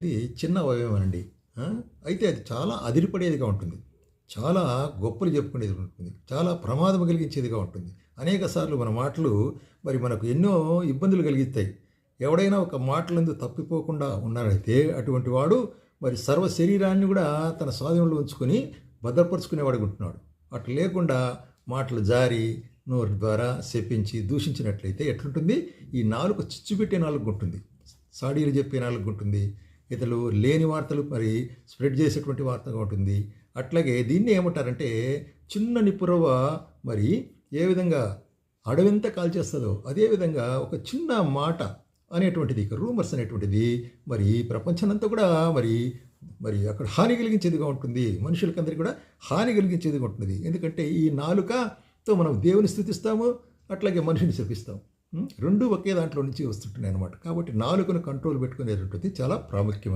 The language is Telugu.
ఇది చిన్న అవయవమేనండి. ఆ! అయితే అది చాలా అదిరిపడేదిగా ఉంటుంది. చాలా గొప్పలు చెప్పుకునేది ఉంటుంది. చాలా ప్రమాదం కలిగించేదిగా ఉంటుంది. అనేక సార్లు మన మాటలు మరి మనకు ఎన్నో ఇబ్బందులు కలిగిస్తాయి. ఎవడైనా ఒక మాటలందు తప్పిపోకుండా ఉన్నాడైతే అటువంటి వాడు మరి సర్వ శరీరాన్ని గూడా తన స్వాధీనంలో ఉంచుకొని భద్రపరుచుకునేవాడుగుంటున్నాడు. అట్లా లేకుండా మాటలు జారి నోరు ద్వారా శపించి దూషించినట్లయితే ఎట్లుంటుంది? ఈ నాలుక చిచ్చు పెట్టే నాలుగుంటుంది. సాడీలు చెప్పే నాలుగుంటుంది. ఇతరులు లేని వార్తలు మరి స్ప్రెడ్ చేసేటువంటి వార్తగా ఉంటుంది. అట్లాగే దీన్ని ఏమంటారంటే చిన్న నిప్పురవ్వ మరి ఏ విధంగా అడవింతా కాల్చేస్తుందో అదేవిధంగా ఒక చిన్న మాట అనేటువంటిది రూమర్స్ అనేటువంటిది మరి ప్రపంచానంతా కూడా మరి మరి అక్కడ హాని కలిగించేదిగా ఉంటుంది. మనుషులకందరికీ కూడా హాని కలిగించేదిగా ఉంటుంది. ఎందుకంటే ఈ నాలుకతో మనం దేవుని స్తుతిస్తాము, అట్లాగే మనిషిని శపిస్తాం. రెండూ ఒకే దాంట్లో నుంచి వస్తుంటున్నాయి అన్నమాట. కాబట్టి నాలుకను కంట్రోల్ పెట్టుకునేటువంటిది చాలా ప్రాముఖ్యం.